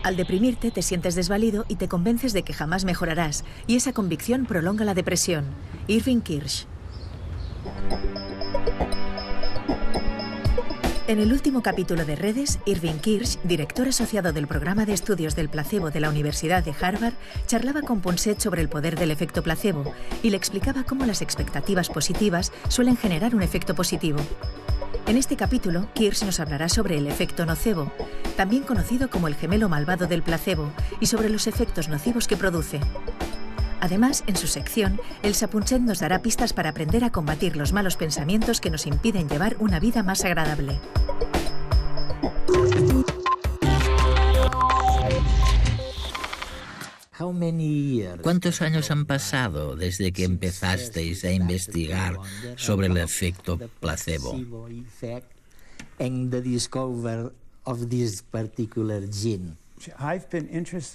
Al deprimirte, te sientes desvalido y te convences de que jamás mejorarás, y esa convicción prolonga la depresión. Irving Kirsch. En el último capítulo de Redes, Irving Kirsch, director asociado del programa de estudios del placebo de la Universidad de Harvard, charlaba con Ponset sobre el poder del efecto placebo y le explicaba cómo las expectativas positivas suelen generar un efecto positivo. En este capítulo, Kirsch nos hablará sobre el efecto nocebo, también conocido como el gemelo malvado del placebo, y sobre los efectos nocivos que produce. Además, en su sección, Elsa Punset nos dará pistas para aprender a combatir los malos pensamientos que nos impiden llevar una vida más agradable. ¿Cuántos años han pasado desde que empezasteis a investigar sobre el efecto placebo?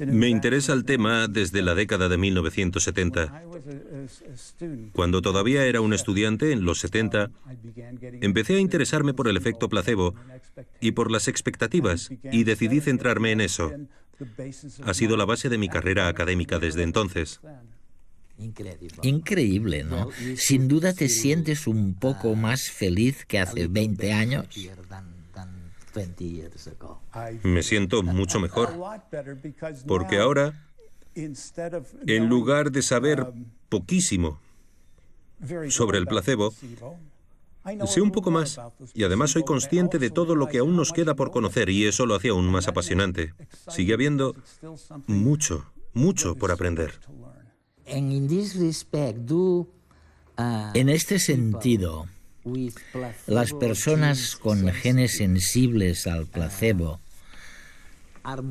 Me interesa el tema desde la década de 1970. Cuando todavía era un estudiante, en los 70, empecé a interesarme por el efecto placebo y por las expectativas, y decidí centrarme en eso. Ha sido la base de mi carrera académica desde entonces. Increíble, ¿no? Sin duda te sientes un poco más feliz que hace 20 años. Me siento mucho mejor, porque ahora, en lugar de saber poquísimo sobre el placebo, sé un poco más, y además soy consciente de todo lo que aún nos queda por conocer, y eso lo hace aún más apasionante. Sigue habiendo mucho, mucho por aprender. En este sentido, las personas con genes sensibles al placebo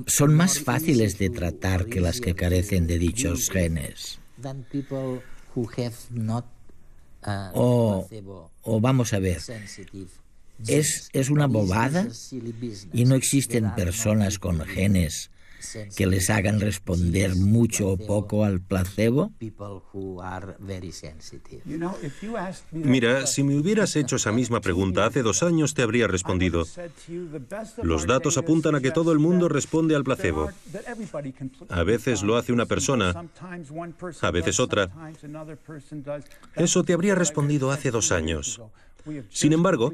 son más fáciles de tratar que las que carecen de dichos genes. O vamos a ver, ¿es una bobada? ¿Y no existen personas con genes que les hagan responder mucho o poco al placebo? Mira, si me hubieras hecho esa misma pregunta hace 2 años, te habría respondido: los datos apuntan a que todo el mundo responde al placebo. A veces lo hace una persona, a veces otra. Eso te habría respondido hace 2 años. Sin embargo,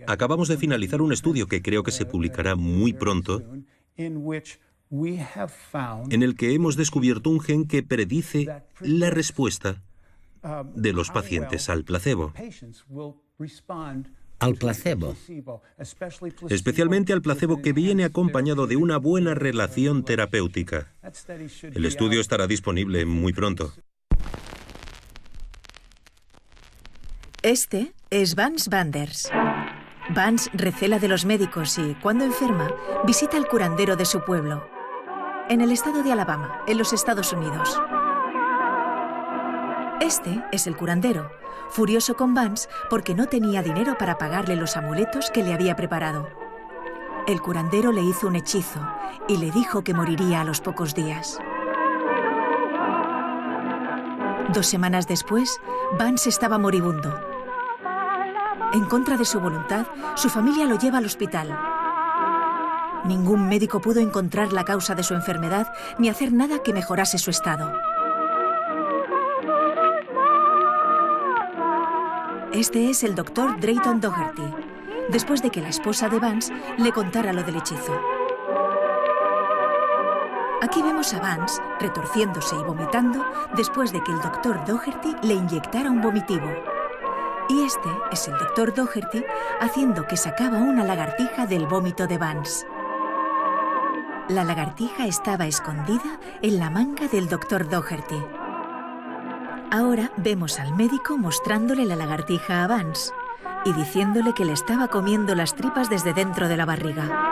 acabamos de finalizar un estudio que creo que se publicará muy pronto, en el que hemos descubierto un gen que predice la respuesta de los pacientes al placebo. ¿Al placebo? Especialmente al placebo, que viene acompañado de una buena relación terapéutica. El estudio estará disponible muy pronto. Este es Vance Vanders. Vance recela de los médicos y, cuando enferma, visita al curandero de su pueblo, en el estado de Alabama, en los Estados Unidos. Este es el curandero, furioso con Vance porque no tenía dinero para pagarle los amuletos que le había preparado. El curandero le hizo un hechizo y le dijo que moriría a los pocos días. 2 semanas después, Vance estaba moribundo. En contra de su voluntad, su familia lo lleva al hospital. Ningún médico pudo encontrar la causa de su enfermedad ni hacer nada que mejorase su estado. Este es el doctor Drayton Doherty, después de que la esposa de Vance le contara lo del hechizo. Aquí vemos a Vance retorciéndose y vomitando después de que el doctor Doherty le inyectara un vomitivo. Y este es el doctor Doherty haciendo que sacaba una lagartija del vómito de Vance. La lagartija estaba escondida en la manga del doctor Doherty. Ahora vemos al médico mostrándole la lagartija a Vance y diciéndole que le estaba comiendo las tripas desde dentro de la barriga.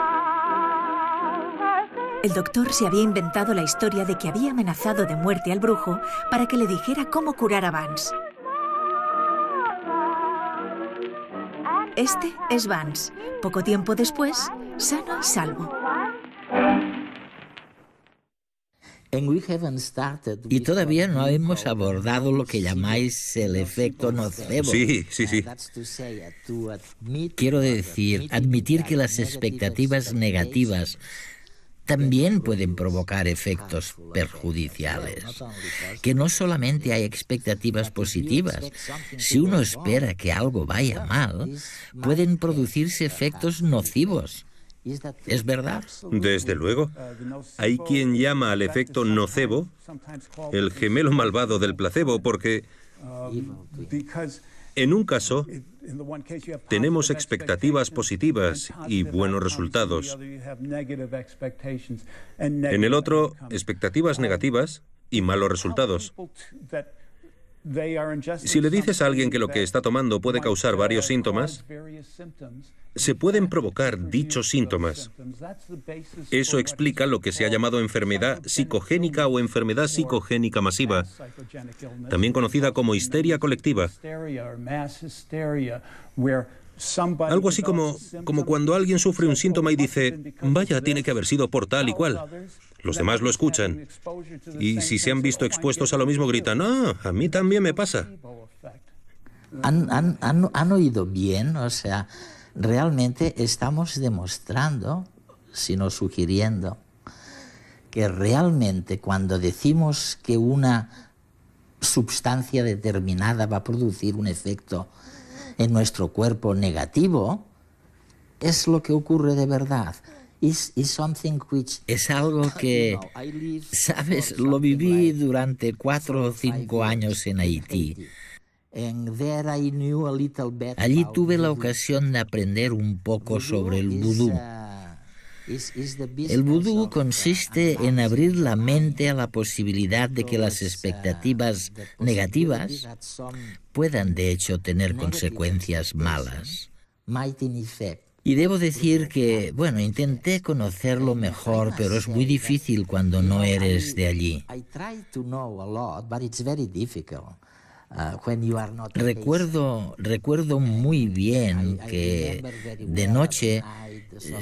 El doctor se había inventado la historia de que había amenazado de muerte al brujo para que le dijera cómo curar a Vance. Este es Vance, poco tiempo después, sano y salvo. Y todavía no hemos abordado lo que llamáis el efecto nocebo. Sí, sí, sí. Quiero decir, admitir que las expectativas negativas también pueden provocar efectos perjudiciales. Que no solamente hay expectativas positivas. Si uno espera que algo vaya mal, pueden producirse efectos nocivos. ¿Es verdad? Desde luego. Hay quien llama al efecto nocebo el gemelo malvado del placebo porque, en un caso, tenemos expectativas positivas y buenos resultados. En el otro, expectativas negativas y malos resultados. Si le dices a alguien que lo que está tomando puede causar varios síntomas, se pueden provocar dichos síntomas. Eso explica lo que se ha llamado enfermedad psicogénica o enfermedad psicogénica masiva, también conocida como histeria colectiva. Algo así como cuando alguien sufre un síntoma y dice, vaya, tiene que haber sido por tal y cual. Los demás lo escuchan. Y si se han visto expuestos a lo mismo, gritan, a mí también me pasa. ¿Han oído bien? O sea, realmente estamos demostrando, sino sugiriendo, que realmente cuando decimos que una sustancia determinada va a producir un efecto en nuestro cuerpo negativo, es lo que ocurre de verdad. Es algo que, ¿sabes? Lo viví durante 4 o 5 años en Haití. Allí tuve la ocasión de aprender un poco sobre el vudú. El vudú consiste en abrir la mente a la posibilidad de que las expectativas negativas puedan de hecho tener consecuencias malas. Y debo decir que, intenté conocerlo mejor, pero es muy difícil cuando no eres de allí. Recuerdo muy bien que de noche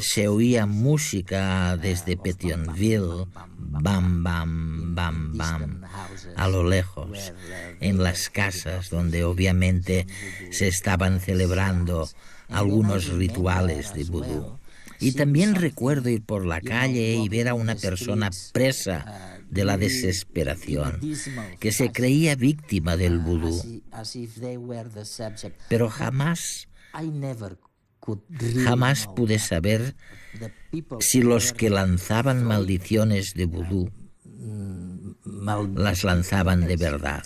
se oía música desde Pétionville, bam, bam, bam, bam, a lo lejos, en las casas donde obviamente se estaban celebrando algunos rituales de vudú. Y también recuerdo ir por la calle y ver a una persona presa de la desesperación, que se creía víctima del vudú. Pero jamás pude saber si los que lanzaban maldiciones de vudú las lanzaban de verdad.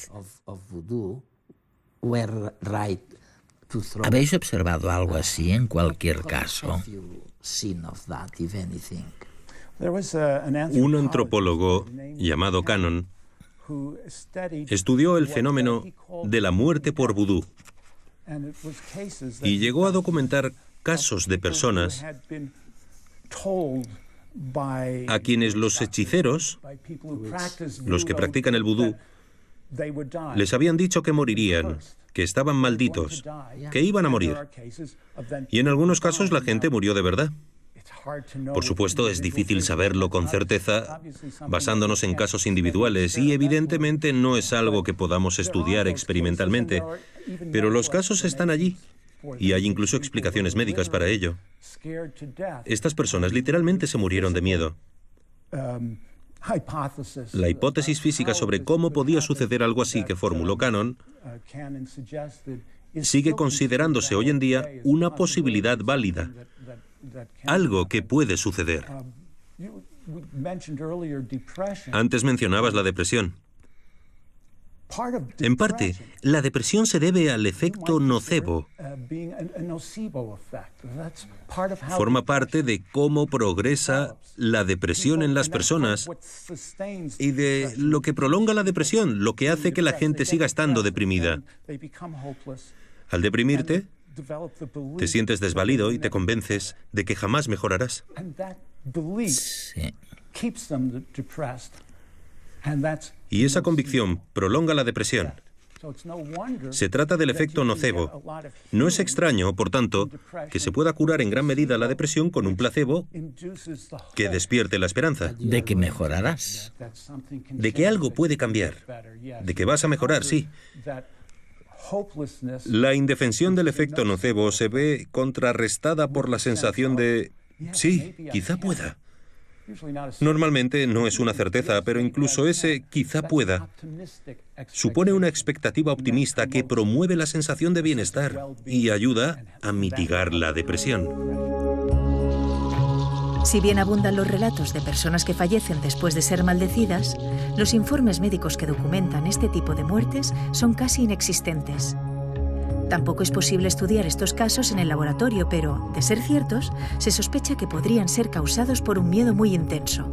¿Habéis observado algo así en cualquier caso? Un antropólogo llamado Cannon estudió el fenómeno de la muerte por vudú y llegó a documentar casos de personas a quienes los hechiceros, los que practican el vudú, les habían dicho que morirían, que estaban malditos, que iban a morir. Y en algunos casos la gente murió de verdad. Por supuesto, es difícil saberlo con certeza basándonos en casos individuales y evidentemente no es algo que podamos estudiar experimentalmente, pero los casos están allí y hay incluso explicaciones médicas para ello. Estas personas literalmente se murieron de miedo. La hipótesis física sobre cómo podía suceder algo así que formuló Cannon sigue considerándose hoy en día una posibilidad válida, algo que puede suceder. Antes mencionabas la depresión. En parte, la depresión se debe al efecto nocebo. Forma parte de cómo progresa la depresión en las personas y de lo que prolonga la depresión, lo que hace que la gente siga estando deprimida. Al deprimirte, te sientes desvalido y te convences de que jamás mejorarás. Sí. Y esa convicción prolonga la depresión. Se trata del efecto nocebo. No es extraño, por tanto, que se pueda curar en gran medida la depresión con un placebo que despierte la esperanza. ¿De que mejorarás? De que algo puede cambiar. De que vas a mejorar, sí. La indefensión del efecto nocebo se ve contrarrestada por la sensación de, sí, quizá pueda. Normalmente no es una certeza, pero incluso ese quizá pueda supone una expectativa optimista que promueve la sensación de bienestar y ayuda a mitigar la depresión. Si bien abundan los relatos de personas que fallecen después de ser maldecidas, los informes médicos que documentan este tipo de muertes son casi inexistentes. Tampoco es posible estudiar estos casos en el laboratorio, pero, de ser ciertos, se sospecha que podrían ser causados por un miedo muy intenso.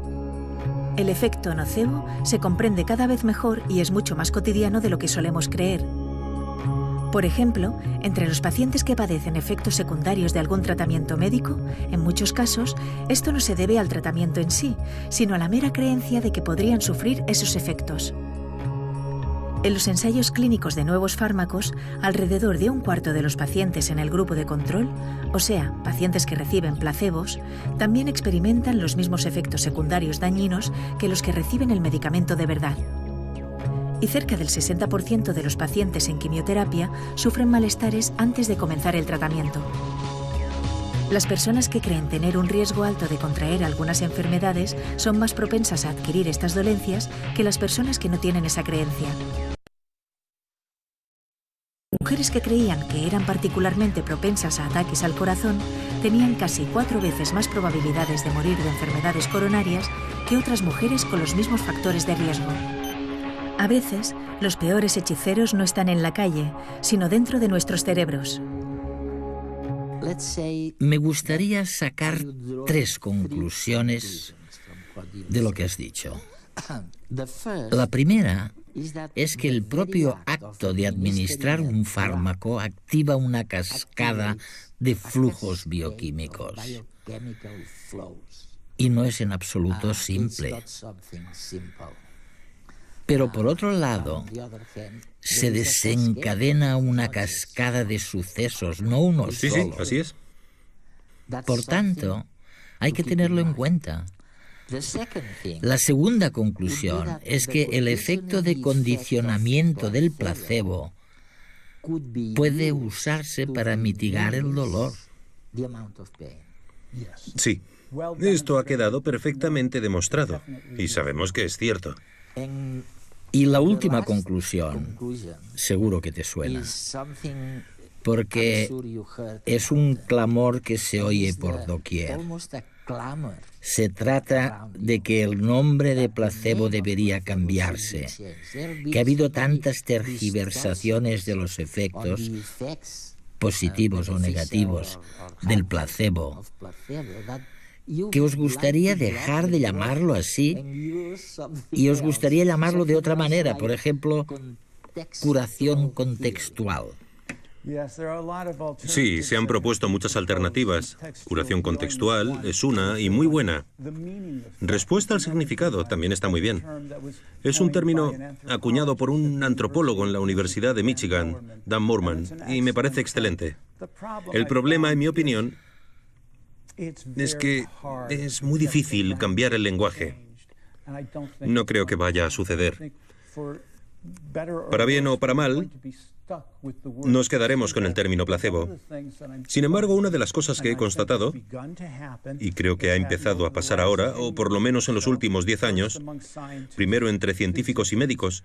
El efecto nocebo se comprende cada vez mejor y es mucho más cotidiano de lo que solemos creer. Por ejemplo, entre los pacientes que padecen efectos secundarios de algún tratamiento médico, en muchos casos, esto no se debe al tratamiento en sí, sino a la mera creencia de que podrían sufrir esos efectos. En los ensayos clínicos de nuevos fármacos, alrededor de un cuarto de los pacientes en el grupo de control, o sea, pacientes que reciben placebos, también experimentan los mismos efectos secundarios dañinos que los que reciben el medicamento de verdad. Y cerca del 60% de los pacientes en quimioterapia sufren malestares antes de comenzar el tratamiento. Las personas que creen tener un riesgo alto de contraer algunas enfermedades son más propensas a adquirir estas dolencias que las personas que no tienen esa creencia. Mujeres que creían que eran particularmente propensas a ataques al corazón tenían casi 4 veces más probabilidades de morir de enfermedades coronarias que otras mujeres con los mismos factores de riesgo. A veces, los peores hechiceros no están en la calle, sino dentro de nuestros cerebros. Me gustaría sacar 3 conclusiones de lo que has dicho. La primera es que el propio acto de administrar un fármaco activa una cascada de flujos bioquímicos. Y no es en absoluto simple. Pero por otro lado, se desencadena una cascada de sucesos, no uno solo. Sí, así es. Por tanto, hay que tenerlo en cuenta. La segunda conclusión es que el efecto de condicionamiento del placebo puede usarse para mitigar el dolor. Sí, esto ha quedado perfectamente demostrado y sabemos que es cierto. Y la última conclusión, seguro que te suena, porque es un clamor que se oye por doquier. Se trata de que el nombre de placebo debería cambiarse, que ha habido tantas tergiversaciones de los efectos, positivos o negativos, del placebo, que os gustaría dejar de llamarlo así y os gustaría llamarlo de otra manera, por ejemplo, curación contextual. Sí, se han propuesto muchas alternativas. Curación contextual es una y muy buena. Respuesta al significado también está muy bien. Es un término acuñado por un antropólogo en la Universidad de Michigan, Dan Moorman, y me parece excelente. El problema, en mi opinión, es que es muy difícil cambiar el lenguaje. No creo que vaya a suceder. Para bien o para mal, nos quedaremos con el término placebo. Sin embargo, una de las cosas que he constatado, y creo que ha empezado a pasar ahora, o por lo menos en los últimos 10 años, primero entre científicos y médicos,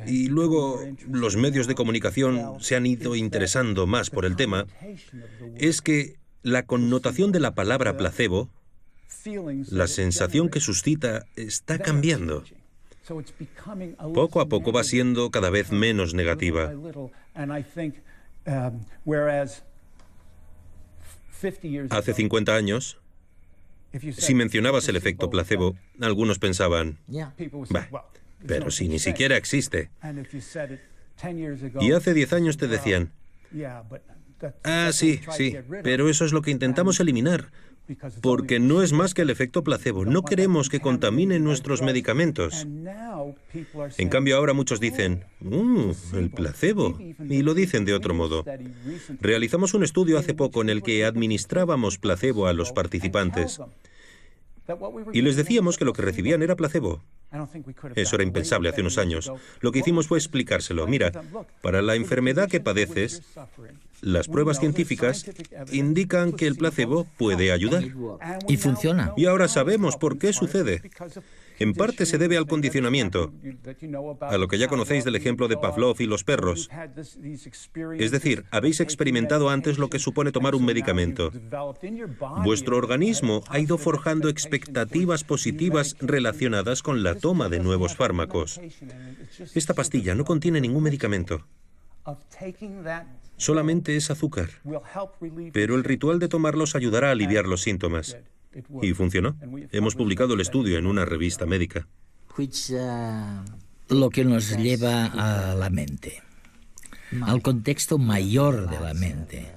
y luego los medios de comunicación se han ido interesando más por el tema, es que la connotación de la palabra placebo, la sensación que suscita, está cambiando. Poco a poco va siendo cada vez menos negativa. Hace 50 años, si mencionabas el efecto placebo, algunos pensaban, bah, pero si ni siquiera existe. Y hace 10 años te decían, ah, sí, pero eso es lo que intentamos eliminar. Porque no es más que el efecto placebo. No queremos que contaminen nuestros medicamentos. En cambio, ahora muchos dicen, el placebo, y lo dicen de otro modo. Realizamos un estudio hace poco en el que administrábamos placebo a los participantes. Y les decíamos que lo que recibían era placebo. Eso era impensable hace unos años. Lo que hicimos fue explicárselo. Mira, para la enfermedad que padeces, las pruebas científicas indican que el placebo puede ayudar. Y funciona. Y ahora sabemos por qué sucede. En parte se debe al condicionamiento, a lo que ya conocéis del ejemplo de Pavlov y los perros. Es decir, habéis experimentado antes lo que supone tomar un medicamento. Vuestro organismo ha ido forjando expectativas positivas relacionadas con la toma de nuevos fármacos. Esta pastilla no contiene ningún medicamento. Solamente es azúcar. Pero el ritual de tomarlos ayudará a aliviar los síntomas. Y funcionó. Hemos publicado el estudio en una revista médica. Lo que nos lleva a la mente, al contexto mayor de la mente.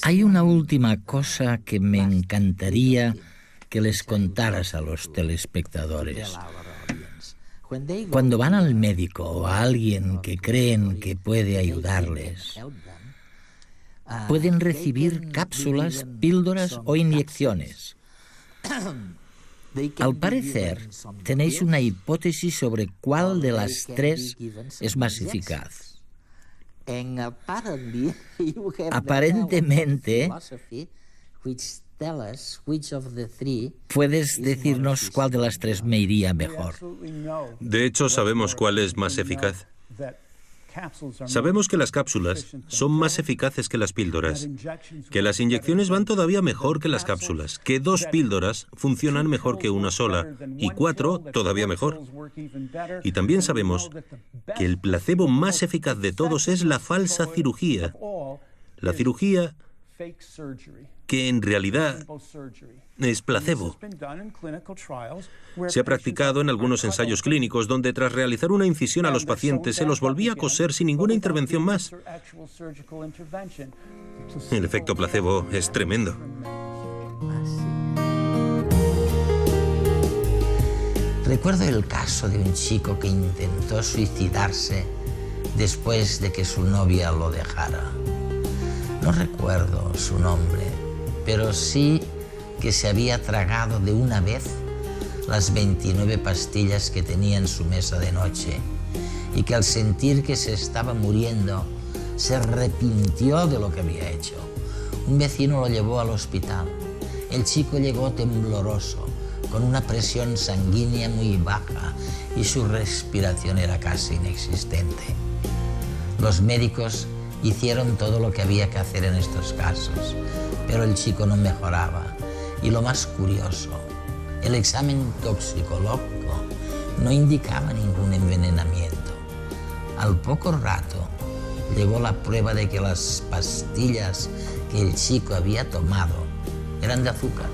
Hay una última cosa que me encantaría que les contaras a los telespectadores. Cuando van al médico o a alguien que creen que puede ayudarles, pueden recibir cápsulas, píldoras o inyecciones. Al parecer, tenéis una hipótesis sobre cuál de las tres es más eficaz. Aparentemente, ¿puedes decirnos cuál de las tres me iría mejor? De hecho, sabemos cuál es más eficaz. Sabemos que las cápsulas son más eficaces que las píldoras, que las inyecciones van todavía mejor que las cápsulas, que 2 píldoras funcionan mejor que una sola, y 4 todavía mejor. Y también sabemos que el placebo más eficaz de todos es la falsa cirugía. La cirugía que en realidad es placebo. Se ha practicado en algunos ensayos clínicos donde tras realizar una incisión a los pacientes se los volvía a coser sin ninguna intervención más. El efecto placebo es tremendo. Recuerdo el caso de un chico que intentó suicidarse después de que su novia lo dejara. No recuerdo su nombre, pero sí que se había tragado de una vez las 29 pastillas que tenía en su mesa de noche y que al sentir que se estaba muriendo se arrepintió de lo que había hecho. Un vecino lo llevó al hospital. El chico llegó tembloroso, con una presión sanguínea muy baja y su respiración era casi inexistente. Los médicos hicieron todo lo que había que hacer en estos casos, pero el chico no mejoraba. Y lo más curioso, el examen toxicológico no indicaba ningún envenenamiento. Al poco rato llegó la prueba de que las pastillas que el chico había tomado eran de azúcar.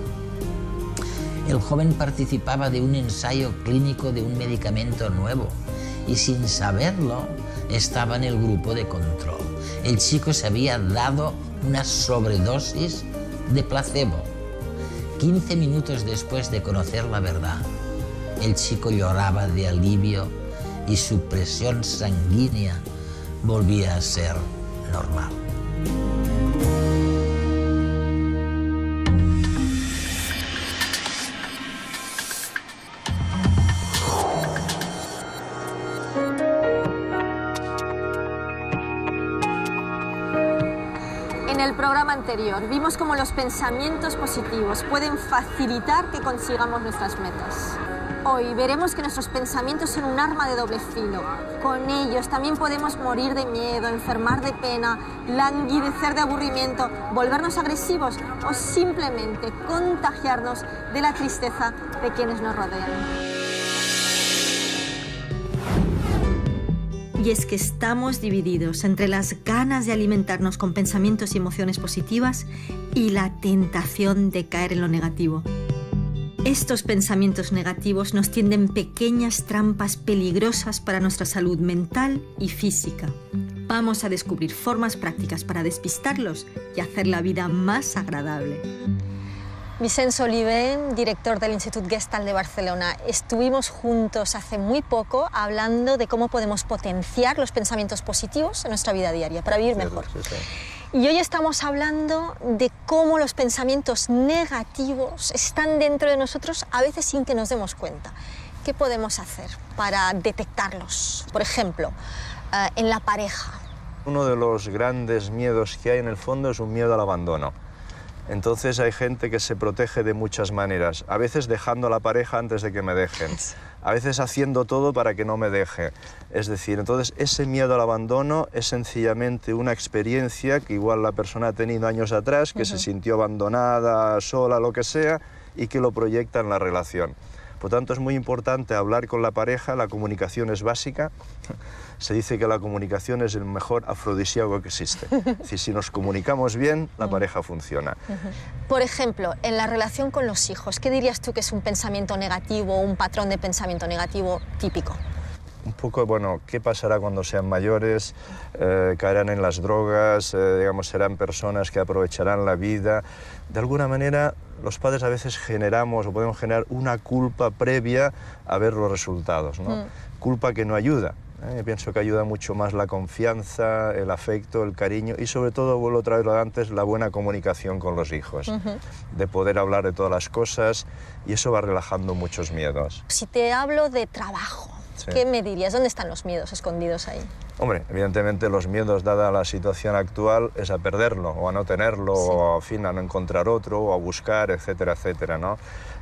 El joven participaba de un ensayo clínico de un medicamento nuevo y sin saberlo estaba en el grupo de control. El chico se había dado una sobredosis de placebo. 15 minutos después de conocer la verdad, el chico lloraba de alivio y su presión sanguínea volvía a ser normal. En el programa anterior vimos cómo los pensamientos positivos pueden facilitar que consigamos nuestras metas. Hoy veremos que nuestros pensamientos son un arma de doble filo. Con ellos también podemos morir de miedo, enfermar de pena, languidecer de aburrimiento, volvernos agresivos o simplemente contagiarnos de la tristeza de quienes nos rodean. Y es que estamos divididos entre las ganas de alimentarnos con pensamientos y emociones positivas y la tentación de caer en lo negativo. Estos pensamientos negativos nos tienden pequeñas trampas peligrosas para nuestra salud mental y física. Vamos a descubrir formas prácticas para despistarlos y hacer la vida más agradable. Vicenç Oliver, director del Institut Gestalt de Barcelona, estuvimos juntos hace muy poco hablando de cómo podemos potenciar los pensamientos positivos en nuestra vida diaria para vivir mejor. Y hoy estamos hablando de cómo los pensamientos negativos están dentro de nosotros a veces sin que nos demos cuenta. ¿Qué podemos hacer para detectarlos? Por ejemplo, en la pareja. Uno de los grandes miedos que hay en el fondo es un miedo al abandono. Entonces hay gente que se protege de muchas maneras, a veces dejando a la pareja antes de que me dejen, a veces haciendo todo para que no me deje. Es decir, entonces ese miedo al abandono es sencillamente una experiencia que igual la persona ha tenido años atrás, que se sintió abandonada, sola, lo que sea, y que lo proyecta en la relación. Por tanto, es muy importante hablar con la pareja, la comunicación es básica. Se dice que la comunicación es el mejor afrodisíaco que existe. Es decir, si nos comunicamos bien, la pareja funciona. Por ejemplo, en la relación con los hijos, ¿qué dirías tú que es un pensamiento negativo o un patrón de pensamiento negativo típico? Un poco, bueno, ¿qué pasará cuando sean mayores? Caerán en las drogas, digamos, serán personas que aprovecharán la vida. De alguna manera, los padres a veces generamos o podemos generar una culpa previa a ver los resultados, ¿no? Culpa que no ayuda. Yo pienso que ayuda mucho más la confianza, el afecto, el cariño y sobre todo, vuelvo otra vez lo de antes, la buena comunicación con los hijos, de poder hablar de todas las cosas y eso va relajando muchos miedos. Si te hablo de trabajo, ¿qué me dirías? ¿Dónde están los miedos escondidos ahí? Hombre, evidentemente los miedos, dada la situación actual, es a perderlo o a no tenerlo o en fin, a no encontrar otro o a buscar, etcétera, etcétera, ¿no?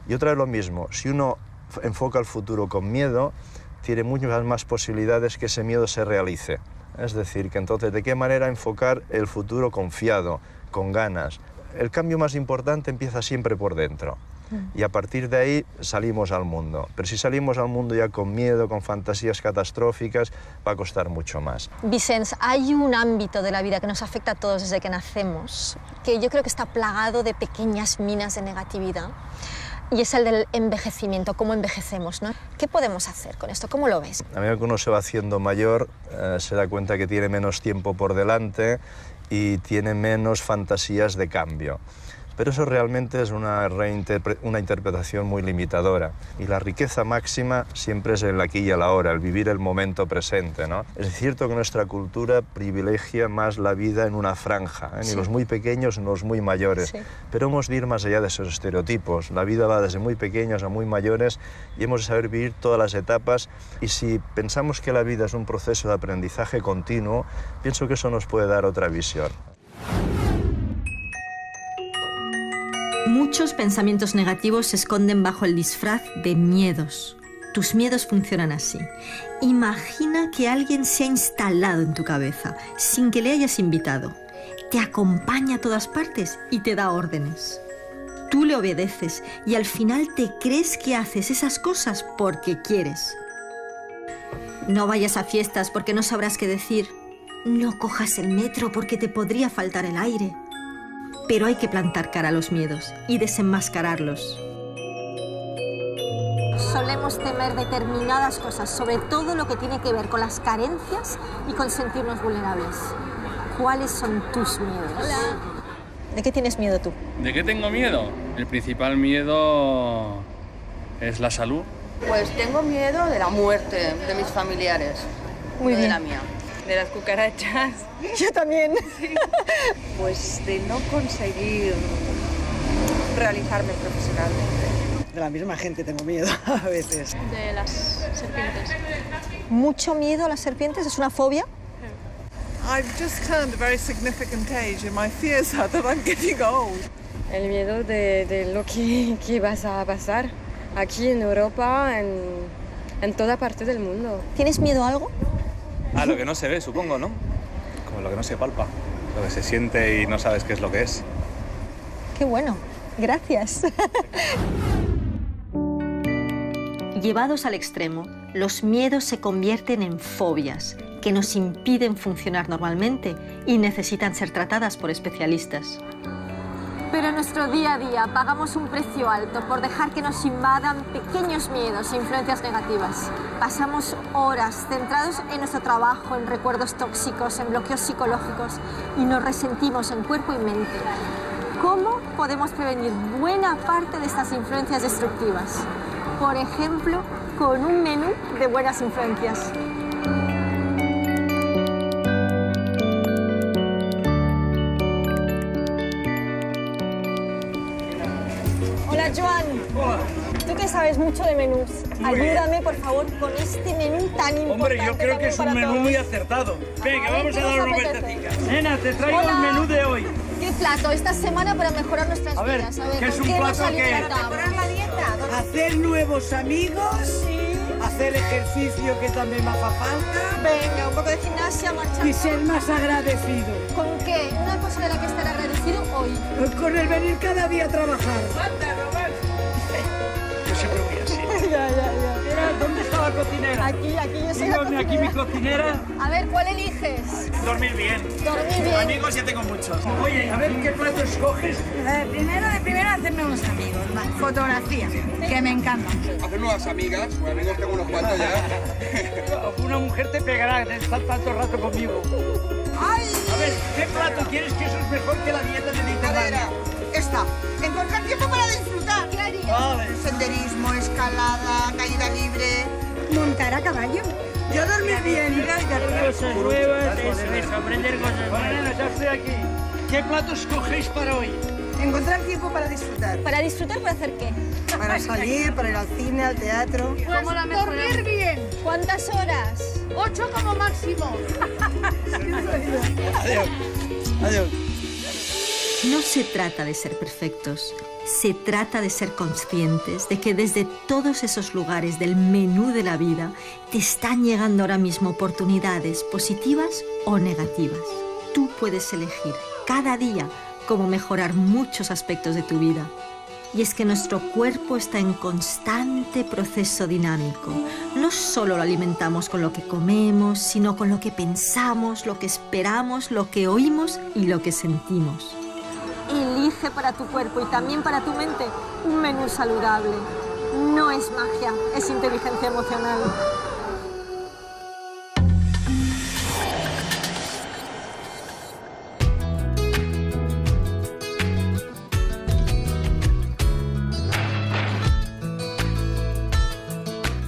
Y otra vez lo mismo, si uno enfoca el futuro con miedo, tiene muchas más posibilidades que ese miedo se realice. Es decir, que entonces, ¿de qué manera enfocar el futuro confiado, con ganas? El cambio más importante empieza siempre por dentro. Y a partir de ahí salimos al mundo. Pero si salimos al mundo ya con miedo, con fantasías catastróficas, va a costar mucho más. Vicenç, hay un ámbito de la vida que nos afecta a todos desde que nacemos, que yo creo que está plagado de pequeñas minas de negatividad. Y es el del envejecimiento, cómo envejecemos, ¿no? ¿Qué podemos hacer con esto? ¿Cómo lo ves? A medida que uno se va haciendo mayor, se da cuenta que tiene menos tiempo por delante y tiene menos fantasías de cambio. Pero eso realmente es una interpretación muy limitadora. Y la riqueza máxima siempre es el aquí y el ahora, el vivir el momento presente, ¿no? Es cierto que nuestra cultura privilegia más la vida en una franja, ni los muy pequeños ni los muy mayores. Pero hemos de ir más allá de esos estereotipos. La vida va desde muy pequeños a muy mayores y hemos de saber vivir todas las etapas. Y si pensamos que la vida es un proceso de aprendizaje continuo, pienso que eso nos puede dar otra visión. Muchos pensamientos negativos se esconden bajo el disfraz de miedos. Tus miedos funcionan así. Imagina que alguien se ha instalado en tu cabeza sin que le hayas invitado. Te acompaña a todas partes y te da órdenes. Tú le obedeces y al final te crees que haces esas cosas porque quieres. No vayas a fiestas porque no sabrás qué decir. No cojas el metro porque te podría faltar el aire. Pero hay que plantar cara a los miedos y desenmascararlos. Solemos temer determinadas cosas, sobre todo lo que tiene que ver con las carencias y con sentirnos vulnerables. ¿Cuáles son tus miedos? Hola. ¿De qué tienes miedo tú? ¿De qué tengo miedo? El principal miedo es la salud. Pues tengo miedo de la muerte de mis familiares, Muy bien. de la mía. De las cucarachas. Yo también. Sí. Pues de no conseguir realizarme profesionalmente. De la misma gente tengo miedo a veces. De las serpientes. ¿Mucho miedo a las serpientes? ¿Es una fobia? I've just turned a very significant age and my fears are that I'm getting old. El miedo de lo que vas a pasar aquí en Europa, en toda parte del mundo. ¿Tienes miedo a algo? A lo que no se ve, supongo, ¿no? Como lo que no se palpa, lo que se siente y no sabes qué es lo que es. Qué bueno, gracias. Llevados al extremo, los miedos se convierten en fobias que nos impiden funcionar normalmente y necesitan ser tratadas por especialistas. Pero nuestro día a día pagamos un precio alto por dejar que nos invadan pequeños miedos e influencias negativas. Pasamos horas centrados en nuestro trabajo, en recuerdos tóxicos, en bloqueos psicológicos y nos resentimos en cuerpo y mente. ¿Cómo podemos prevenir buena parte de estas influencias destructivas? Por ejemplo, con un menú de buenas influencias. Hola, Joan. Hola. Tú que sabes mucho de menús, ayúdame, por favor, con este menú tan importante. Hombre, yo creo que es un menú muy acertado. Venga, vamos a dar una vueltecita. Nena, te traigo el menú de hoy. ¿Qué plato esta semana para mejorar nuestras vidas? A ver, ¿qué es un plato que? ¿Mejorar la dieta? Hacer nuevos amigos, hacer ejercicio que también me hace falta. Venga, un poco de gimnasia, marchar. Y ser más agradecido. ¿Con qué? Una cosa de la que estar agradecido hoy. Con el venir cada día a trabajar. Yo siempre voy así. Ya. Mira, ¿dónde está la cocinera? Aquí, yo soy la cocinera. Aquí mi cocinera. A ver, ¿cuál eliges? Dormir bien. Dormir bien. Amigos ya tengo muchos. Oye, a ver qué plato escoges. De primero hacerme unos amigos. Fotografía, que me encanta. Hacer nuevas amigas, pues amigos tengo unos cuantos ya. Una mujer te pegará de estar tanto rato conmigo. ¡Ay! A ver, ¿qué plato quieres que eso es mejor que la dieta mediterránea? Esta. Encontrar tiempo para disfrutar. ¿Qué harías? Vale. Senderismo, escalada, caída libre. Montar a caballo. Yo dormir bien. Cosas nuevas, eso, aprender cosas nuevas. Bueno, ya estoy aquí. ¿Qué plato escogéis para hoy? Encontrar tiempo para disfrutar. ¿Para disfrutar para hacer qué? Para salir, para ir al cine, al teatro. ¿Cómo la mejoramos? Dormir bien. ¿Cuántas horas? 8 como máximo. Adiós. No se trata de ser perfectos, se trata de ser conscientes de que desde todos esos lugares del menú de la vida te están llegando ahora mismo oportunidades positivas o negativas. Tú puedes elegir cada día cómo mejorar muchos aspectos de tu vida. Y es que nuestro cuerpo está en constante proceso dinámico. No solo lo alimentamos con lo que comemos, sino con lo que pensamos, lo que esperamos, lo que oímos y lo que sentimos. Elige para tu cuerpo y también para tu mente un menú saludable. No es magia, es inteligencia emocional.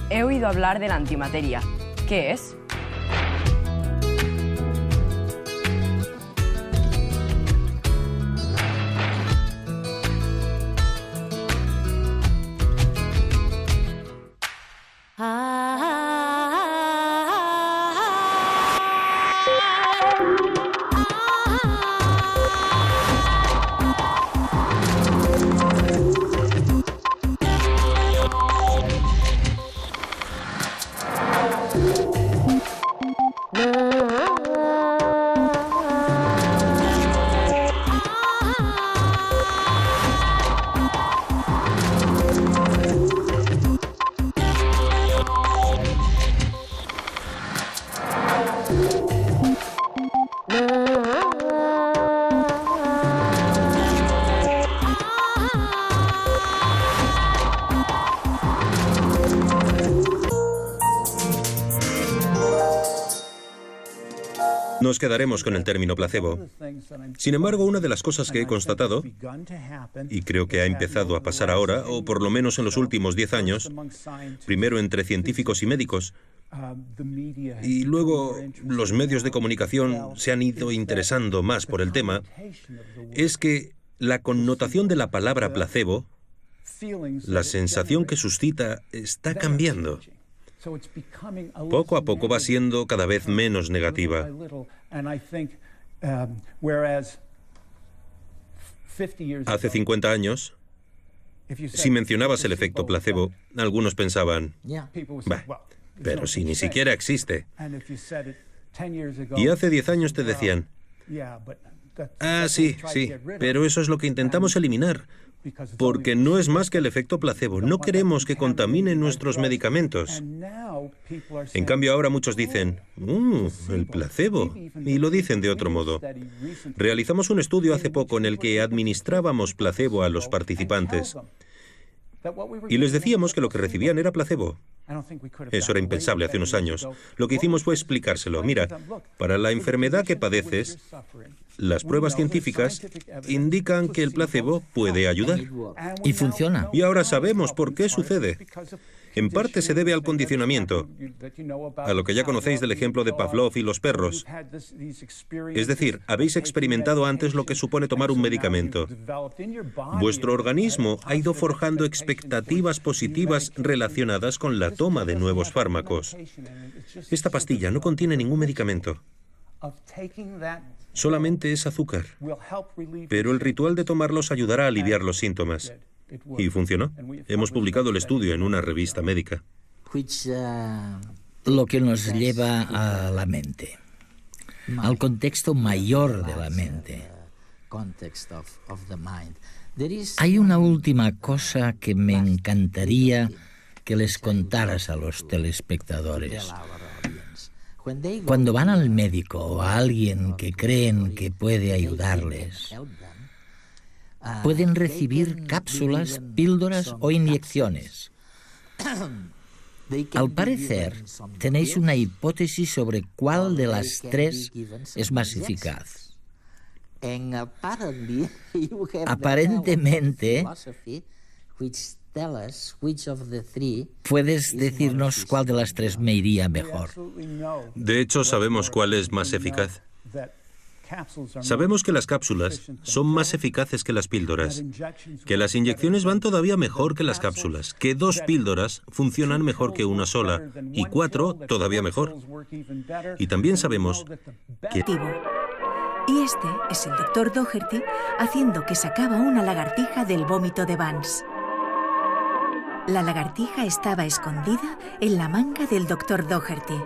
He oído hablar de la antimateria. ¿Qué es? Nos quedaremos con el término placebo. Sin embargo, una de las cosas que he constatado, y creo que ha empezado a pasar ahora, o por lo menos en los últimos 10 años, primero entre científicos y médicos, y luego los medios de comunicación se han ido interesando más por el tema, es que la connotación de la palabra placebo, la sensación que suscita, está cambiando. Poco a poco va siendo cada vez menos negativa. Hace 50 años, si mencionabas el efecto placebo, algunos pensaban, bah, pero si ni siquiera existe. Y hace 10 años te decían, ah, sí, pero eso es lo que intentamos eliminar, Porque no es más que el efecto placebo. No queremos que contaminen nuestros medicamentos. En cambio, ahora muchos dicen, el placebo, y lo dicen de otro modo. Realizamos un estudio hace poco en el que administrábamos placebo a los participantes. Y les decíamos que lo que recibían era placebo. Eso era impensable hace unos años. Lo que hicimos fue explicárselo. Mira, para la enfermedad que padeces, las pruebas científicas indican que el placebo puede ayudar. Y funciona. Y ahora sabemos por qué sucede. En parte se debe al condicionamiento, a lo que ya conocéis del ejemplo de Pavlov y los perros. Es decir, habéis experimentado antes lo que supone tomar un medicamento. Vuestro organismo ha ido forjando expectativas positivas relacionadas con la toma de nuevos fármacos. Esta pastilla no contiene ningún medicamento. Solamente es azúcar. Pero el ritual de tomarlos ayudará a aliviar los síntomas. Y funcionó. Hemos publicado el estudio en una revista médica. Lo que nos lleva a la mente, al contexto mayor de la mente. Hay una última cosa que me encantaría que les contaras a los telespectadores. Cuando van al médico o a alguien que creen que puede ayudarles, pueden recibir cápsulas, píldoras o inyecciones. Al parecer, tenéis una hipótesis sobre cuál de las tres es más eficaz. Aparentemente, ¿puedes decirnos cuál de las tres me iría mejor? De hecho, sabemos cuál es más eficaz. Sabemos que las cápsulas son más eficaces que las píldoras, que las inyecciones van todavía mejor que las cápsulas, que 2 píldoras funcionan mejor que una sola, y 4 todavía mejor. Y también sabemos que... Y este es el Dr. Doherty haciendo que sacaba una lagartija del vómito de Vance. La lagartija estaba escondida en la manga del Dr. Doherty.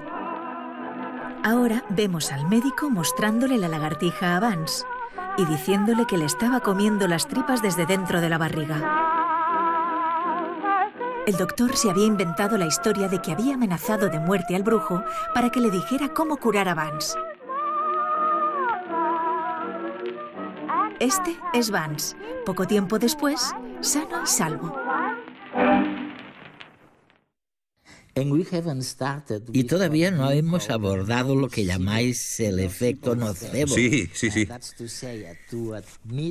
Ahora vemos al médico mostrándole la lagartija a Vance y diciéndole que le estaba comiendo las tripas desde dentro de la barriga. El doctor se había inventado la historia de que había amenazado de muerte al brujo para que le dijera cómo curar a Vance. Este es Vance, poco tiempo después, sano y salvo. Y todavía no hemos abordado lo que llamáis el efecto nocebo. Sí.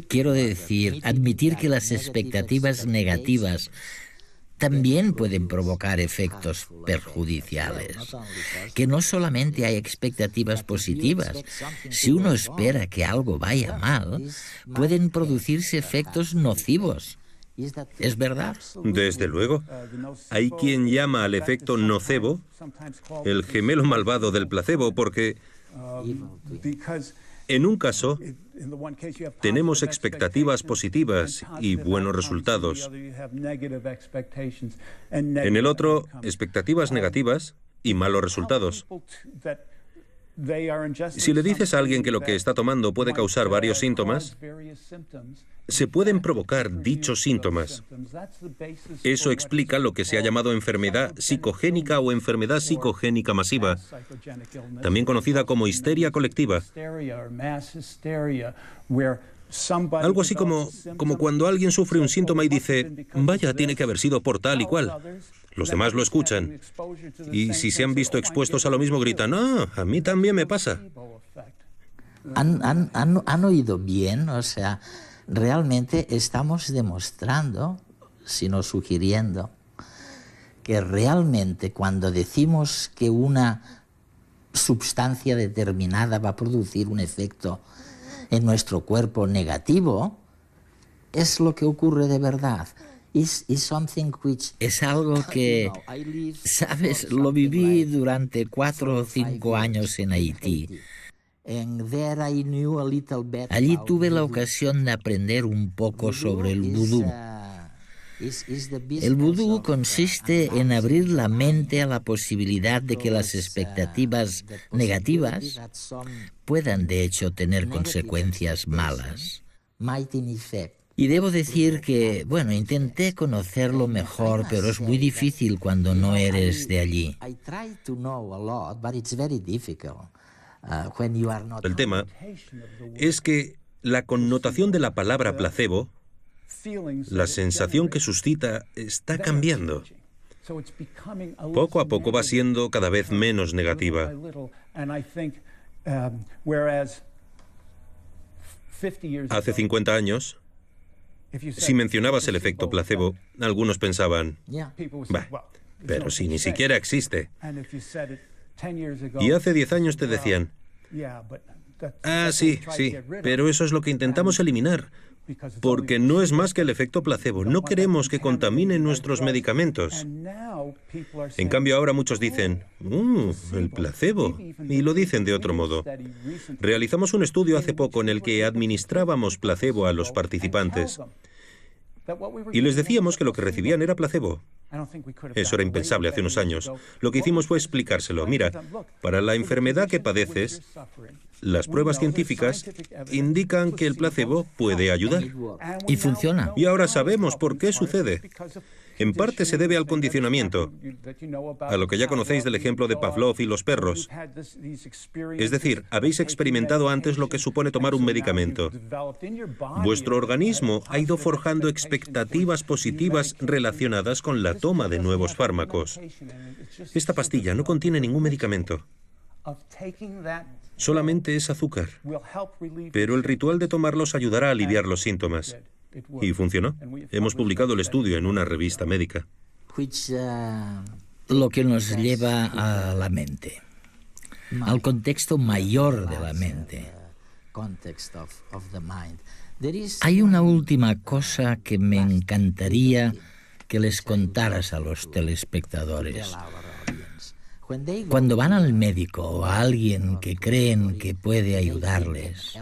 Quiero decir, admitir que las expectativas negativas también pueden provocar efectos perjudiciales. Que no solamente hay expectativas positivas. Si uno espera que algo vaya mal, pueden producirse efectos nocivos. ¿Es verdad? Desde luego. Hay quien llama al efecto nocebo el gemelo malvado del placebo porque, en un caso, tenemos expectativas positivas y buenos resultados. En el otro, expectativas negativas y malos resultados. Si le dices a alguien que lo que está tomando puede causar varios síntomas, se pueden provocar dichos síntomas. Eso explica lo que se ha llamado enfermedad psicogénica o enfermedad psicogénica masiva, también conocida como histeria colectiva. Algo así como cuando alguien sufre un síntoma y dice, vaya, tiene que haber sido por tal y cual. Los demás lo escuchan. Y si se han visto expuestos a lo mismo, gritan, a mí también me pasa. ¿Han oído bien? O sea, realmente estamos demostrando, sino sugiriendo, que realmente cuando decimos que una sustancia determinada va a producir un efecto en nuestro cuerpo negativo, es lo que ocurre de verdad. Es algo que, ¿sabes? Lo viví durante 4 o 5 años en Haití. Allí tuve la ocasión de aprender un poco sobre el vudú. El vudú consiste en abrir la mente a la posibilidad de que las expectativas negativas puedan de hecho tener consecuencias malas. Y debo decir que, bueno, intenté conocerlo mejor, pero es muy difícil cuando no eres de allí. El tema es que la connotación de la palabra placebo, la sensación que suscita, está cambiando. Poco a poco va siendo cada vez menos negativa. Hace 50 años, si mencionabas el efecto placebo, algunos pensaban, bah, pero si ni siquiera existe. Y hace 10 años te decían, sí, pero eso es lo que intentamos eliminar, porque no es más que el efecto placebo. No queremos que contaminen nuestros medicamentos. En cambio, ahora muchos dicen, el placebo, y lo dicen de otro modo. Realizamos un estudio hace poco en el que administrábamos placebo a los participantes y les decíamos que lo que recibían era placebo. Eso era impensable hace unos años. Lo que hicimos fue explicárselo. Mira, para la enfermedad que padeces, las pruebas científicas indican que el placebo puede ayudar. Y funciona. Y ahora sabemos por qué sucede. En parte se debe al condicionamiento, a lo que ya conocéis del ejemplo de Pavlov y los perros. Es decir, habéis experimentado antes lo que supone tomar un medicamento. Vuestro organismo ha ido forjando expectativas positivas relacionadas con la toma de nuevos fármacos. Esta pastilla no contiene ningún medicamento. Solamente es azúcar. Pero el ritual de tomarlos ayudará a aliviar los síntomas. Y funcionó. Hemos publicado el estudio en una revista médica. Lo que nos lleva a la mente, al contexto mayor de la mente. Hay una última cosa que me encantaría que les contaras a los telespectadores. Cuando van al médico o a alguien que creen que puede ayudarles,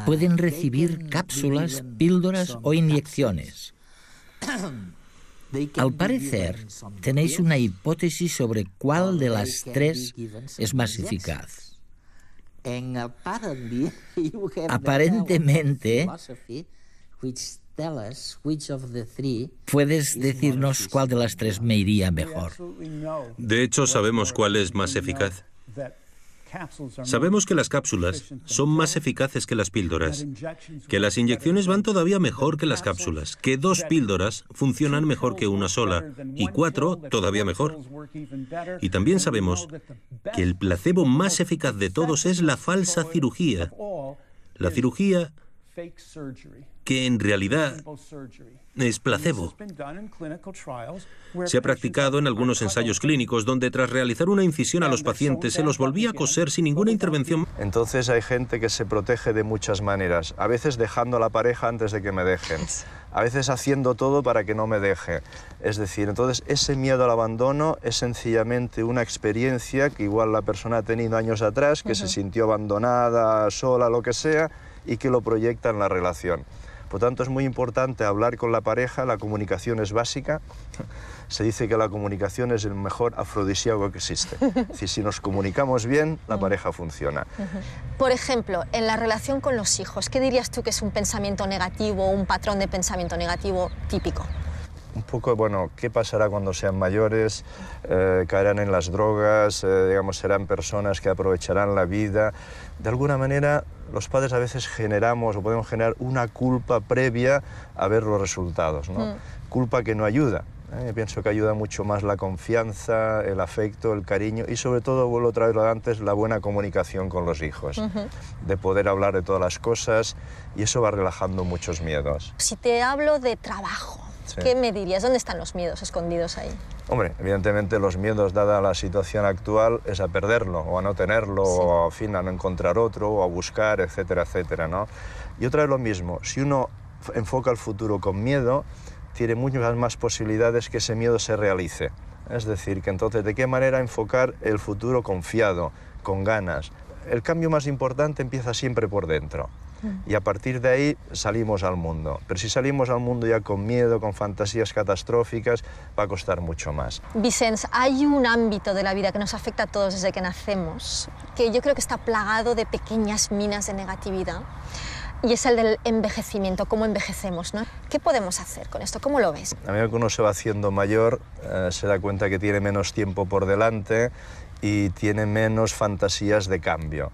pueden recibir cápsulas, píldoras o inyecciones. Al parecer, tenéis una hipótesis sobre cuál de las tres es más eficaz. Aparentemente, ¿puedes decirnos cuál de las tres me iría mejor? De hecho, sabemos cuál es más eficaz. Sabemos que las cápsulas son más eficaces que las píldoras, que las inyecciones van todavía mejor que las cápsulas, que 2 píldoras funcionan mejor que una sola y 4 todavía mejor. Y también sabemos que el placebo más eficaz de todos es la falsa cirugía. La cirugía que en realidad es placebo. Se ha practicado en algunos ensayos clínicos donde tras realizar una incisión a los pacientes se los volvía a coser sin ninguna intervención. Entonces hay gente que se protege de muchas maneras, a veces dejando a la pareja antes de que me dejen, a veces haciendo todo para que no me deje. Es decir, entonces ese miedo al abandono es sencillamente una experiencia que igual la persona ha tenido años atrás, que se sintió abandonada, sola, lo que sea, y que lo proyecta en la relación. Por tanto, es muy importante hablar con la pareja, la comunicación es básica. Se dice que la comunicación es el mejor afrodisíaco que existe. Es decir, si nos comunicamos bien, la pareja funciona. Por ejemplo, en la relación con los hijos, ¿qué dirías tú que es un pensamiento negativo, un patrón de pensamiento negativo típico? Un poco, bueno, ¿qué pasará cuando sean mayores? Caerán en las drogas, digamos, serán personas que aprovecharán la vida. De alguna manera, los padres a veces generamos o podemos generar una culpa previa a ver los resultados, ¿no? Culpa que no ayuda. Yo pienso que ayuda mucho más la confianza, el afecto, el cariño y sobre todo, vuelvo otra vez lo de antes, la buena comunicación con los hijos. De poder hablar de todas las cosas y eso va relajando muchos miedos. Si te hablo de trabajo, ¿qué me dirías? ¿Dónde están los miedos escondidos ahí? Hombre, evidentemente los miedos, dada la situación actual, es a perderlo, o a no tenerlo, o a, fin, a no encontrar otro, o a buscar, etcétera, etcétera, ¿no? Y otra vez lo mismo, si uno enfoca el futuro con miedo, tiene muchas más posibilidades que ese miedo se realice. Es decir, que entonces, ¿de qué manera enfocar el futuro confiado, con ganas? El cambio más importante empieza siempre por dentro. Y a partir de ahí salimos al mundo. Pero si salimos al mundo ya con miedo, con fantasías catastróficas, va a costar mucho más. Vicens, hay un ámbito de la vida que nos afecta a todos desde que nacemos, que yo creo que está plagado de pequeñas minas de negatividad. y es el del envejecimiento, cómo envejecemos, ¿no? ¿Qué podemos hacer con esto? ¿Cómo lo ves? A medida que uno se va haciendo mayor, se da cuenta que tiene menos tiempo por delante y tiene menos fantasías de cambio.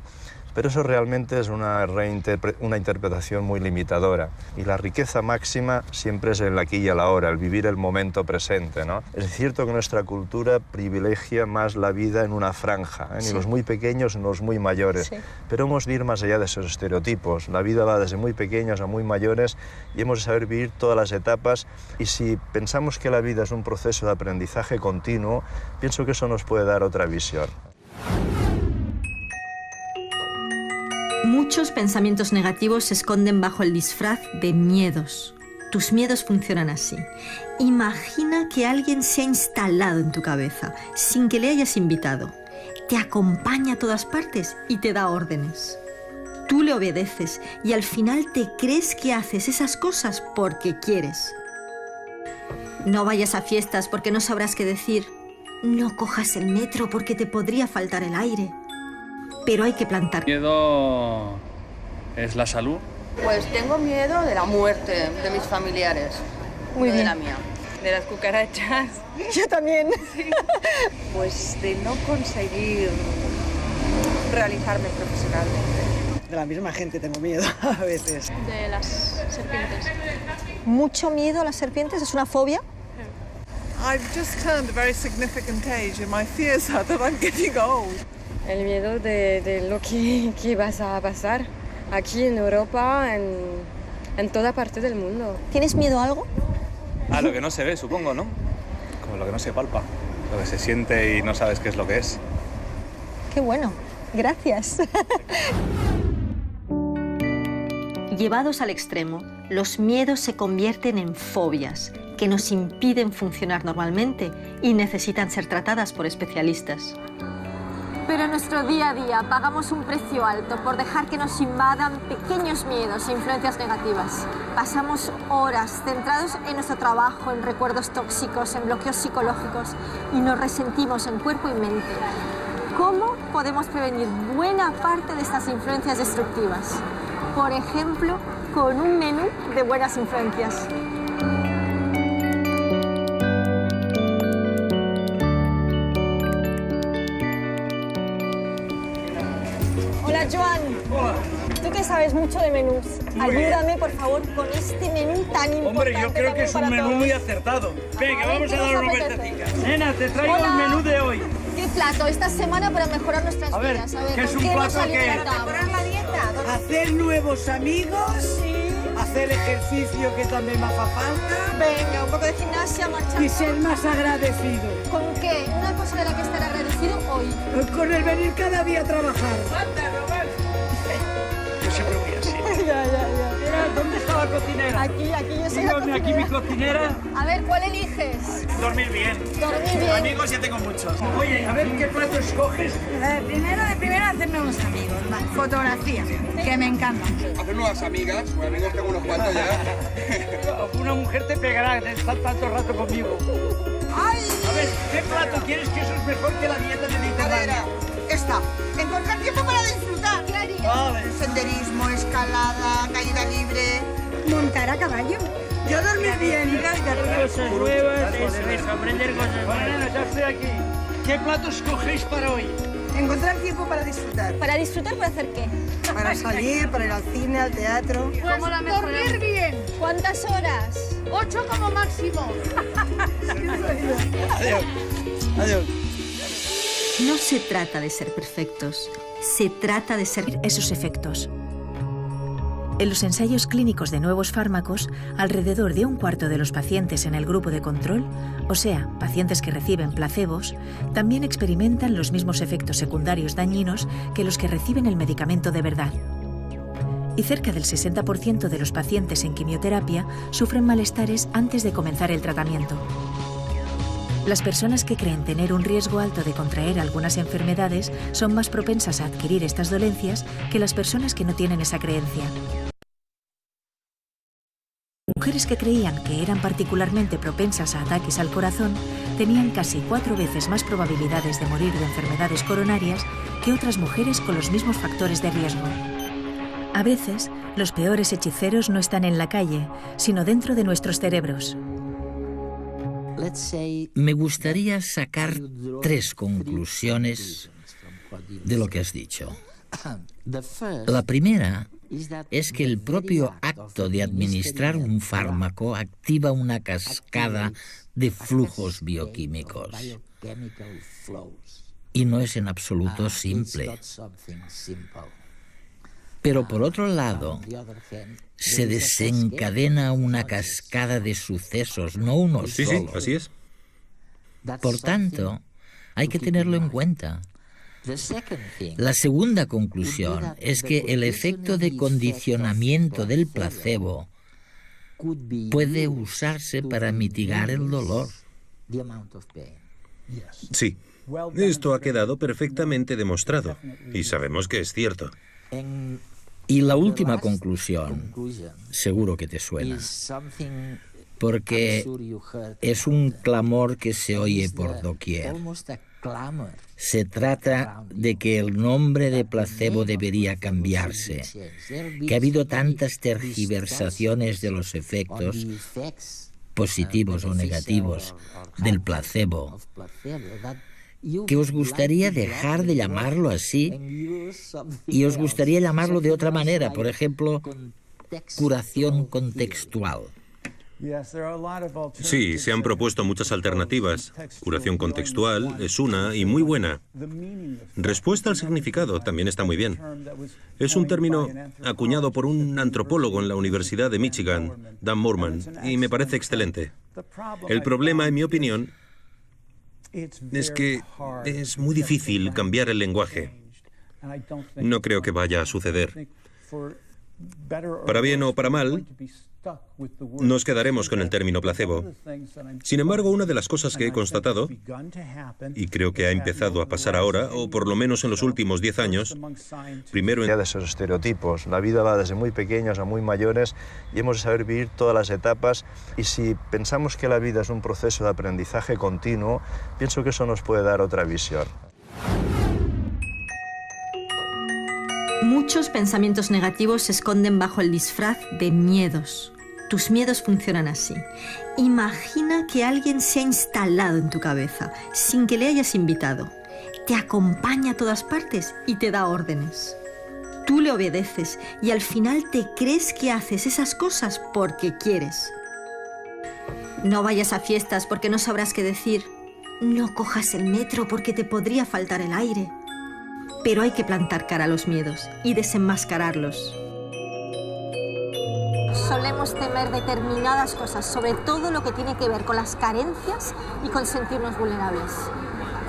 Pero eso realmente es una interpretación muy limitadora. Y la riqueza máxima siempre es el aquí y el ahora, el vivir el momento presente, ¿no? Es cierto que nuestra cultura privilegia más la vida en una franja, ni los muy pequeños ni los muy mayores. Pero hemos de ir más allá de esos estereotipos. La vida va desde muy pequeños a muy mayores y hemos de saber vivir todas las etapas. Y si pensamos que la vida es un proceso de aprendizaje continuo, pienso que eso nos puede dar otra visión. Muchos pensamientos negativos se esconden bajo el disfraz de miedos. Tus miedos funcionan así. Imagina que alguien se ha instalado en tu cabeza sin que le hayas invitado. Te acompaña a todas partes y te da órdenes. Tú le obedeces y al final te crees que haces esas cosas porque quieres. No vayas a fiestas porque no sabrás qué decir. No cojas el metro porque te podría faltar el aire. Pero hay que plantar. ¿Miedo es la salud? Pues tengo miedo de la muerte de mis familiares. Muy bien. De la mía. De las cucarachas. Yo también. Sí. Pues de no conseguir realizarme profesionalmente. De la misma gente tengo miedo a veces. De las serpientes. ¿Mucho miedo a las serpientes? ¿Es una fobia? I've just turned a very significant age and my fears are that I'm getting old. El miedo de lo que vas a pasar aquí en Europa, en toda parte del mundo. ¿Tienes miedo a algo? A lo que no se ve, supongo, ¿no? Como lo que no se palpa, lo que se siente y no sabes qué es lo que es. Qué bueno, gracias. Llevados al extremo, los miedos se convierten en fobias que nos impiden funcionar normalmente y necesitan ser tratadas por especialistas. Pero en nuestro día a día pagamos un precio alto por dejar que nos invadan pequeños miedos e influencias negativas. Pasamos horas centrados en nuestro trabajo, en recuerdos tóxicos, en bloqueos psicológicos y nos resentimos en cuerpo y mente. ¿Cómo podemos prevenir buena parte de estas influencias destructivas? Por ejemplo, con un menú de buenas influencias. Hola, Joan. Hola. Tú que sabes mucho de menús, ayúdame, por favor, con este menú tan importante. Hombre, yo creo que es un menú muy acertado. Venga, vamos a dar una vueltecita. Nena, te traigo el menú de hoy. ¿Qué plato esta semana para mejorar nuestras vidas? A ver, ¿qué es un plato que? ¿Para mejorar la dieta? Hacer nuevos amigos, hacer ejercicio que también me hace falta. Venga, un poco de gimnasia, marchar. Y ser más agradecido. ¿Con qué? Una cosa de la que estar agradecido hoy. Con el venir cada día a trabajar. Yo siempre voy así. Ya. Mira, ¿dónde está la cocinera? Aquí, yo soy la cocinera. Aquí mi cocinera. A ver, ¿cuál eliges? Dormir bien. Dormir bien. Amigos ya tengo muchos. Oye, a ver qué plato escoges. Primero hacer nuevos amigos. Fotografía, que me encanta. Hacer nuevas amigas, pues amigos tengo unos cuantos ya. Una mujer te pegará de estar tanto rato conmigo. ¡Ay! A ver, ¿qué plato quieres que eso es mejor que la dieta mediterránea? Esta, encontrar tiempo para disfrutar. ¿Qué harías? Vale. Senderismo, escalada, caída libre. Montar a caballo. Yo dormir bien. Cosas nuevas, eso, aprender cosas nuevas. Bueno, ya estoy aquí. ¿Qué plato escogéis para hoy? Encontrar tiempo para disfrutar. ¿Para disfrutar para hacer qué? Para salir, para ir al cine, al teatro. ¿Cómo la mejor? Dormir bien. ¿Cuántas horas? 8 como máximo. Adiós. No se trata de ser perfectos, se trata de ser esos efectos. En los ensayos clínicos de nuevos fármacos, alrededor de un cuarto de los pacientes en el grupo de control, o sea, pacientes que reciben placebos, también experimentan los mismos efectos secundarios dañinos que los que reciben el medicamento de verdad. Y cerca del 60% de los pacientes en quimioterapia sufren malestares antes de comenzar el tratamiento. Las personas que creen tener un riesgo alto de contraer algunas enfermedades son más propensas a adquirir estas dolencias que las personas que no tienen esa creencia. Mujeres que creían que eran particularmente propensas a ataques al corazón tenían casi 4 veces más probabilidades de morir de enfermedades coronarias que otras mujeres con los mismos factores de riesgo. A veces, los peores hechiceros no están en la calle, sino dentro de nuestros cerebros. Me gustaría sacar 3 conclusiones de lo que has dicho. La primera es que el propio acto de administrar un fármaco activa una cascada de flujos bioquímicos. Y no es en absoluto simple. Pero por otro lado, se desencadena una cascada de sucesos, no uno solo. Sí, así es. Por tanto, hay que tenerlo en cuenta. La segunda conclusión es que el efecto de condicionamiento del placebo puede usarse para mitigar el dolor. Sí, esto ha quedado perfectamente demostrado y sabemos que es cierto. Y la última conclusión, seguro que te suena, porque es un clamor que se oye por doquier. Se trata de que el nombre de placebo debería cambiarse, que ha habido tantas tergiversaciones de los efectos, positivos o negativos, del placebo, que os gustaría dejar de llamarlo así y os gustaría llamarlo de otra manera, por ejemplo, curación contextual. Sí, se han propuesto muchas alternativas. Curación contextual es una y muy buena. Respuesta al significado también está muy bien. Es un término acuñado por un antropólogo en la Universidad de Michigan, Dan Moorman, y me parece excelente. El problema, en mi opinión, es que es muy difícil cambiar el lenguaje. No creo que vaya a suceder. Para bien o para mal, nos quedaremos con el término placebo. Sin embargo, una de las cosas que he constatado, y creo que ha empezado a pasar ahora, o por lo menos en los últimos 10 años, primero de esos estereotipos. La vida va desde muy pequeños a muy mayores y hemos de saber vivir todas las etapas. Y si pensamos que la vida es un proceso de aprendizaje continuo, pienso que eso nos puede dar otra visión. Muchos pensamientos negativos se esconden bajo el disfraz de miedos. Tus miedos funcionan así. Imagina que alguien se ha instalado en tu cabeza sin que le hayas invitado. Te acompaña a todas partes y te da órdenes. Tú le obedeces y al final te crees que haces esas cosas porque quieres. No vayas a fiestas porque no sabrás qué decir. No cojas el metro porque te podría faltar el aire. Pero hay que plantar cara a los miedos y desenmascararlos. Solemos temer determinadas cosas, sobre todo lo que tiene que ver con las carencias y con sentirnos vulnerables.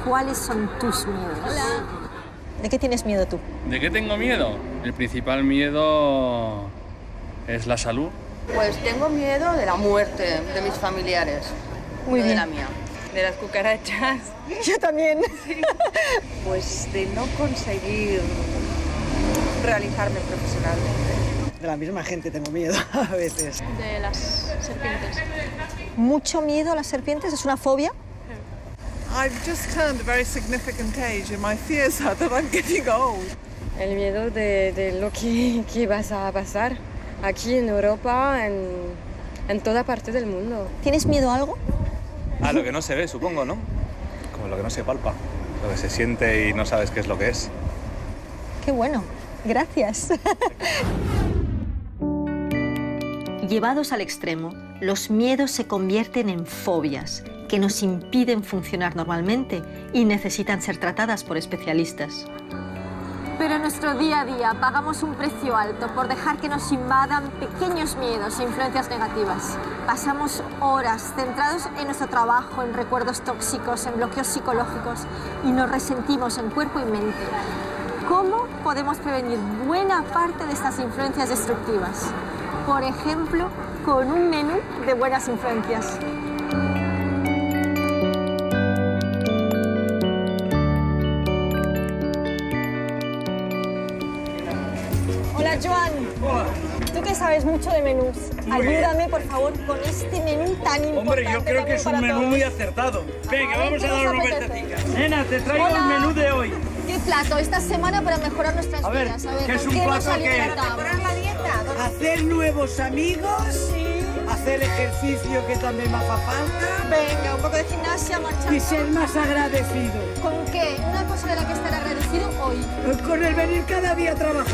¿Cuáles son tus miedos? Hola. ¿De qué tienes miedo tú? ¿De qué tengo miedo? El principal miedo es la salud. Pues tengo miedo de la muerte de mis familiares. Muy bien. De la mía. De las cucarachas. Yo también. Sí. Pues de no conseguir realizarme profesionalmente. De la misma gente tengo miedo a veces. De las serpientes. ¿Mucho miedo a las serpientes? ¿Es una fobia? I've just turned a very significant age and my fears are that I'm getting old. El miedo de lo que vas a pasar aquí en Europa, en toda parte del mundo. ¿Tienes miedo a algo? A lo que no se ve, supongo, ¿no? Como lo que no se palpa, lo que se siente y no sabes qué es lo que es. Qué bueno, gracias. Llevados al extremo, los miedos se convierten en fobias que nos impiden funcionar normalmente y necesitan ser tratadas por especialistas. Pero en nuestro día a día pagamos un precio alto por dejar que nos invadan pequeños miedos e influencias negativas. Pasamos horas centrados en nuestro trabajo, en recuerdos tóxicos, en bloqueos psicológicos y nos resentimos en cuerpo y mente. ¿Cómo podemos prevenir buena parte de estas influencias destructivas? Por ejemplo, con un menú de buenas influencias. Hola, Joan. Hola. Tú que sabes mucho de menús, ayúdame, por favor, con este menú tan importante. Hombre, yo creo que es un menú muy acertado. Venga, vamos a dar una vueltecita. Nena, te traigo el menú de hoy. ¿Qué plato esta semana para mejorar nuestras vidas? A ver, ¿qué es un ¿qué nos plato que? alimentamos? Para mejorar la dieta. Hacer nuevos amigos, hacer ejercicio que también me hace falta. Venga, un poco de gimnasia, marchar. Y ser más agradecido. ¿Con qué? Una cosa de la que estar agradecido hoy. Con el venir cada día a trabajar.